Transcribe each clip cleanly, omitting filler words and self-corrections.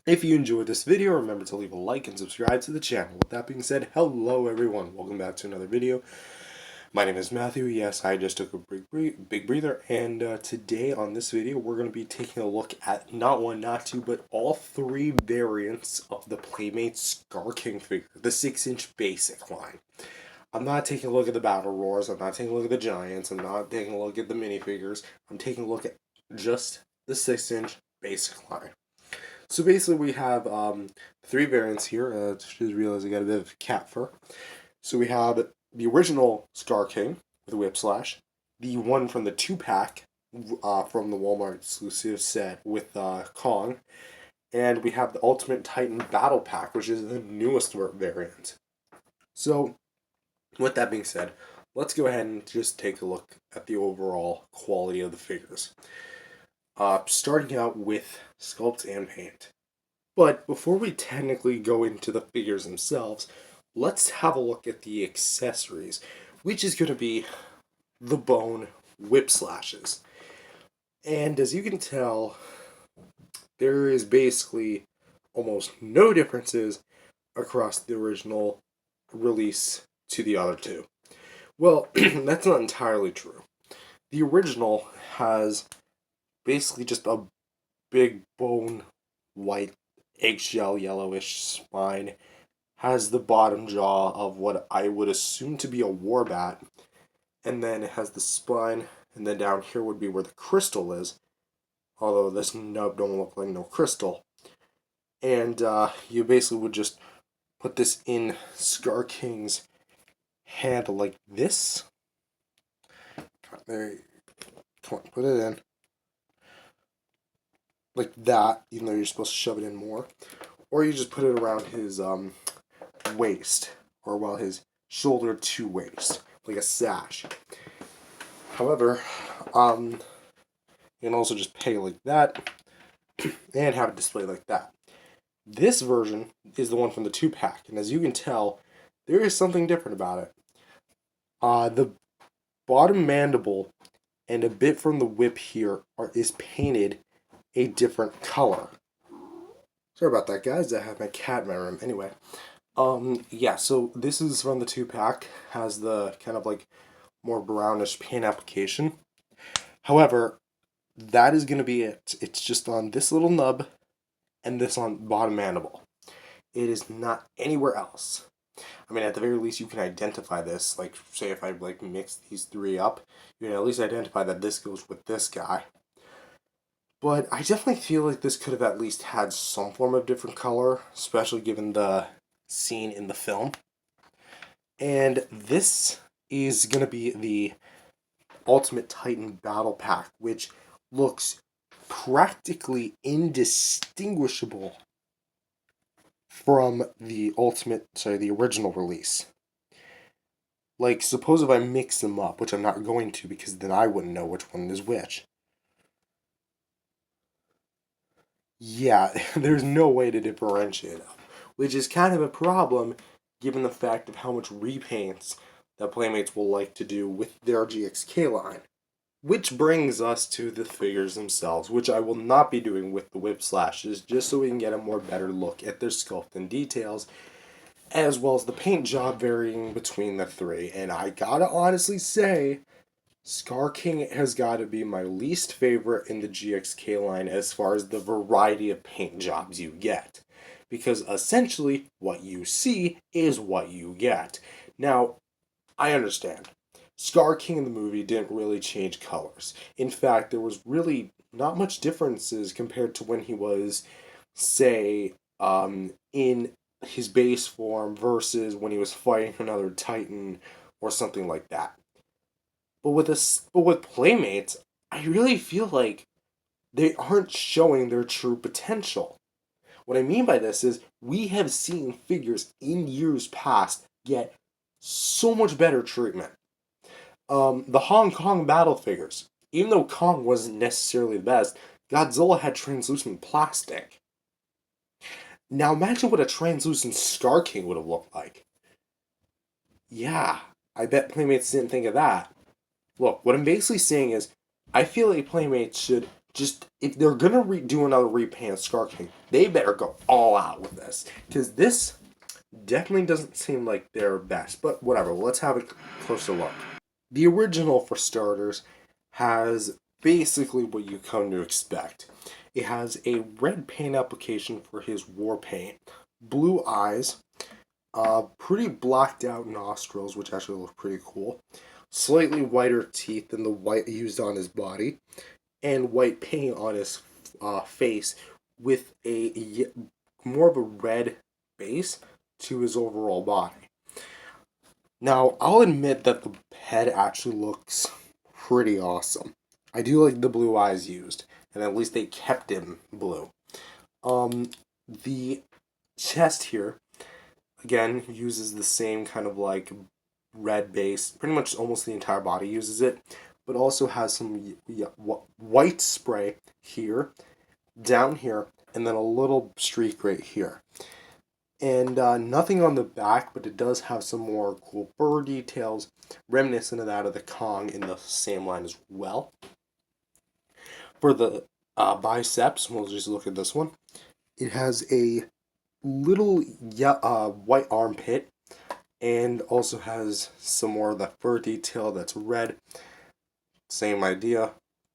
If you enjoyed this video, remember to leave a like and subscribe to the channel. With that being said, hello everyone. Welcome back to another video. My name is Matthew. Yes, I just took a big breather. And today on this video, we're going to be taking a look at not one, not two, but all three variants of the Playmates Skar King figure. The 6-inch basic line. I'm not taking a look at the Battle Roars. I'm not taking a look at the Giants. I'm not taking a look at the minifigures. I'm taking a look at just the 6-inch basic line. So basically we have three variants here. Just realized I got a bit of cat fur. So we have the original Skar King with Whipslash, the one from the 2-pack from the Walmart Exclusive set with Kong, and we have the Ultimate Titan Battle Pack, which is the newest variant. So with that being said, let's go ahead and just take a look at the overall quality of the figures. Starting out with sculpt and paint. But before we technically go into the figures themselves, let's have a look at the accessories, which is going to be the bone Whipslashes. And as you can tell, there is basically almost no differences across the original release to the other two. Well, that's not entirely true. The original has basically just a big bone white eggshell yellowish spine, has the bottom jaw of what I would assume to be a warbat, and then it has the spine, and then down here would be where the crystal is, although this nub don't look like no crystal. And you basically would just put this in Skar King's hand like this. There, come on, put it in. Like that, even though you're supposed to shove it in more. Or you just put it around his waist, or well, his shoulder to waist, like a sash. However, you can also just peg it like that, and have it displayed like that. This version is the one from the 2-pack, and as you can tell, there is something different about it. The bottom mandible and a bit from the whip here is painted a different color. Sorry about that, guys. I have my cat in my room. Anyway, yeah, so this is from the 2-pack. Has the kind of like more brownish paint application. However, that is going to be it. It's just on this little nub and this on bottom mandible. It is not anywhere else. I mean, at the very least, you can identify this. Like, say if I like mix these three up, you can at least identify that this goes with this guy. But I definitely feel like this could have at least had some form of different color, especially given the scene in the film. And this is going to be the Ultimate Titan Battle Pack, which looks practically indistinguishable from the original release. Like, suppose if I mix them up, which I'm not going to because then I wouldn't know which one is which. Yeah, there's no way to differentiate them, which is kind of a problem given the fact of how much repaints that Playmates will like to do with their GXK line. Which brings us to the figures themselves, which I will not be doing with the Whipslashes, just so we can get a more better look at their sculpt and details, as well as the paint job varying between the three. And I gotta honestly say, Skar King has got to be my least favorite in the GXK line as far as the variety of paint jobs you get. Because essentially, what you see is what you get. Now, I understand. Skar King in the movie didn't really change colors. In fact, there was really not much differences compared to when he was, say, in his base form versus when he was fighting another Titan or something like that. But with Playmates, I really feel like they aren't showing their true potential. What I mean by this is we have seen figures in years past get so much better treatment. The Hong Kong battle figures, even though Kong wasn't necessarily the best, Godzilla had translucent plastic. Now imagine what a translucent Skar King would have looked like. Yeah, I bet Playmates didn't think of that. Look, what I'm basically saying is, I feel like Playmates should just, if they're gonna do another repaint of Skar King, they better go all out with this. Because this definitely doesn't seem like their best. But whatever, let's have a closer look. The original, for starters, has basically what you come to expect. It has a red paint application for his war paint, blue eyes, pretty blacked out nostrils, which actually look pretty cool, slightly whiter teeth than the white used on his body, and white paint on his face with a more of a red base to his overall body. Now, I'll admit that the head actually looks pretty awesome. I do like the blue eyes used, and at least they kept him blue. The chest here, again, uses the same kind of like red base. Pretty much almost the entire body uses it, but also has some white spray here, down here, and then a little streak right here. And nothing on the back, but it does have some more cool fur details, reminiscent of that of the Kong in the same line as well. For the biceps, we'll just look at this one. It has a little white armpit, and also has some more of the fur detail that's red. Same idea,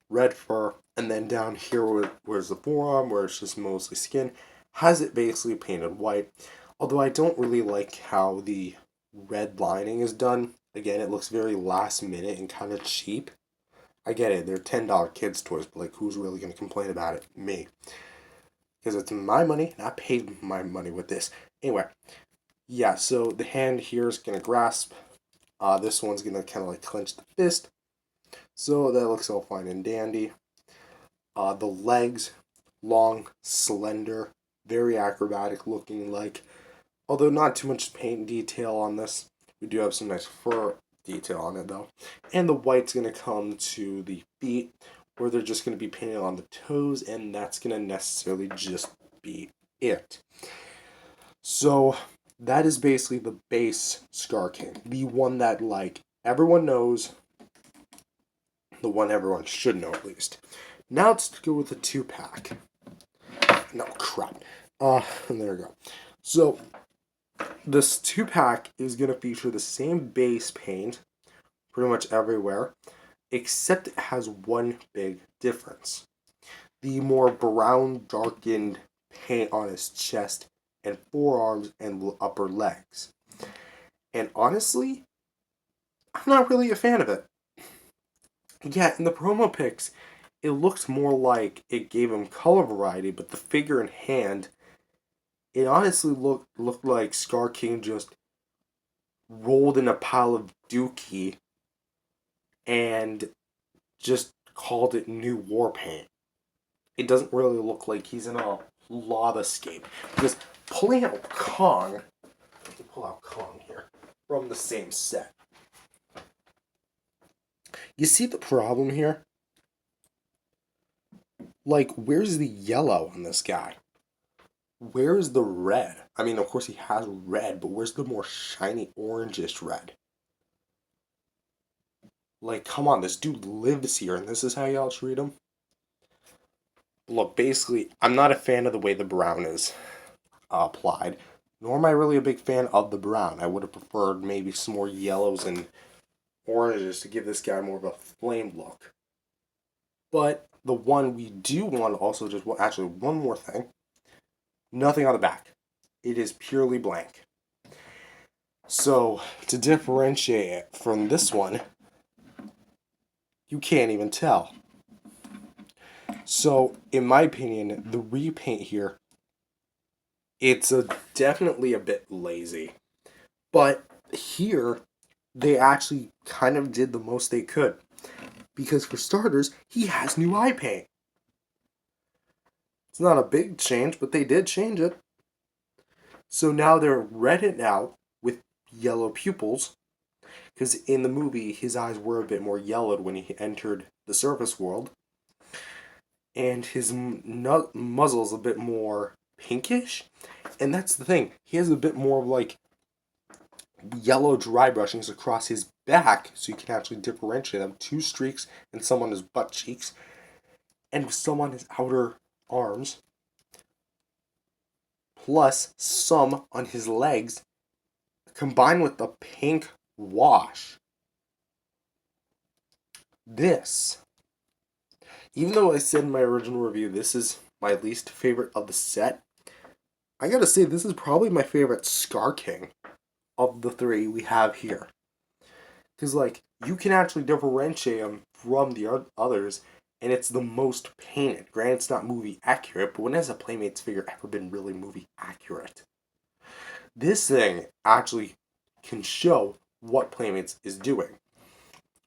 red fur. And then down here where's the forearm, where it's just mostly skin, has it basically painted white. Although I don't really like how the red lining is done. Again, it looks very last minute and kind of cheap. I get it, they're $10 kids' toys, but like, who's really going to complain about it? Me. Because it's my money, and I paid my money with this. Anyway, yeah, so the hand here is going to grasp. This one's going to kind of like clench the fist. So that looks all fine and dandy. The legs, long, slender, very acrobatic looking, like, although not too much paint detail on this. We do have some nice fur detail on it though. And the white's going to come to the feet, where they're just going to be painted on the toes, and that's going to necessarily just be it. So that is basically the base Skar King. The one that, like, everyone knows. The one everyone should know, at least. Now let's go with the 2-pack. No, crap. There we go. So, this 2-pack is going to feature the same base paint pretty much everywhere, except it has one big difference. The more brown, darkened paint on his chest and forearms and upper legs. And honestly, I'm not really a fan of it. Yeah, in the promo pics, it looked more like it gave him color variety, but the figure and hand, it honestly looked like Skar King just rolled in a pile of dookie and just called it new war paint. It doesn't really look like he's in a lavascape. Because pulling out Kong, let me pull out Kong here, from the same set. You see the problem here? Like, where's the yellow on this guy? Where's the red? I mean, of course he has red, but where's the more shiny orangish red? Like, come on, this dude lives here, and this is how y'all treat him? Look, basically, I'm not a fan of the way the brown is applied, nor am I really a big fan of the brown. I would have preferred maybe some more yellows and oranges to give this guy more of a flame look. But the one we do want to also just, well, actually, one more thing. Nothing on the back. It is purely blank. So, to differentiate it from this one, you can't even tell. So, in my opinion, the repaint here, it's definitely a bit lazy. But here, they actually kind of did the most they could. Because for starters, he has new eye paint. It's not a big change, but they did change it. So now they're reddened out with yellow pupils. Because in the movie, his eyes were a bit more yellowed when he entered the surface world. And his muzzle's a bit more pinkish. And that's the thing. He has a bit more of like yellow dry brushings across his back, so you can actually differentiate them. 2 streaks and some on his butt cheeks. and some on his outer arms, plus some on his legs, combined with the pink wash. This, even though I said in my original review this is my least favorite of the set, I gotta say this is probably my favorite Skar King of the three we have here. Because, like, you can actually differentiate him from the others, and it's the most painted. Granted, it's not movie accurate, but when has a Playmates figure ever been really movie accurate? This thing actually can show what Playmates is doing.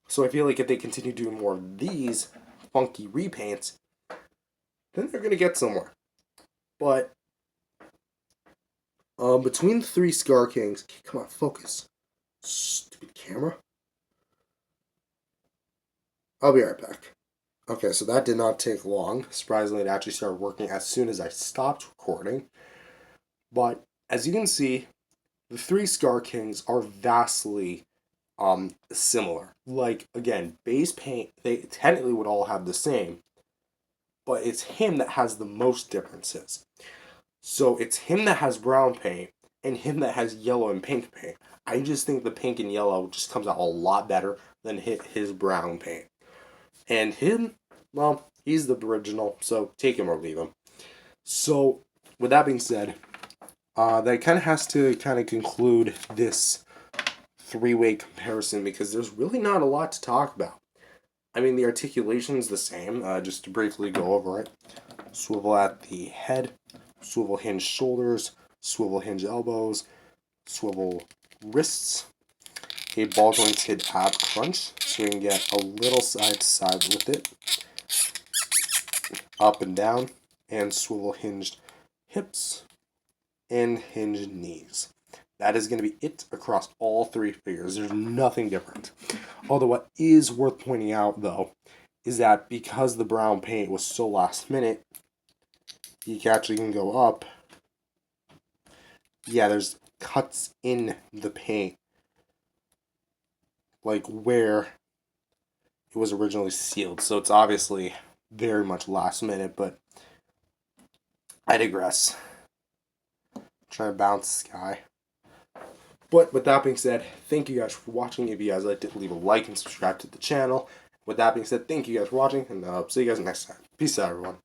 So I feel like if they continue doing more of these funky repaints, then they're going to get somewhere. But between the three Skar Kings, come on, focus. Stupid camera. I'll be right back. Okay, so that did not take long. Surprisingly, it actually started working as soon as I stopped recording. But as you can see, the three Skar Kings are vastly similar. Like, again, base paint, they technically would all have the same, but it's him that has the most differences. So it's him that has brown paint and him that has yellow and pink paint. I just think the pink and yellow just comes out a lot better than his brown paint. And him, well, he's the original, so take him or leave him. So, with that being said, that kind of has to kind of conclude this three-way comparison because there's really not a lot to talk about. I mean, the articulation's the same, just to briefly go over it. Swivel at the head, swivel hinge shoulders, swivel hinge elbows, swivel wrists, a ball jointed ab crunch, so you can get a little side to side with it, up and down, and swivel hinged hips and hinged knees. That is going to be it across all three figures. There's nothing different. Although what is worth pointing out, though, is that because the brown paint was so last minute, you actually can go up. Yeah, there's cuts in the paint, like where it was originally sealed. So it's obviously very much last minute, but I digress. I'm trying to bounce this guy. But with that being said, thank you guys for watching. If you guys liked it, leave a like and subscribe to the channel. With that being said, thank you guys for watching, and see you guys next time. Peace out, everyone.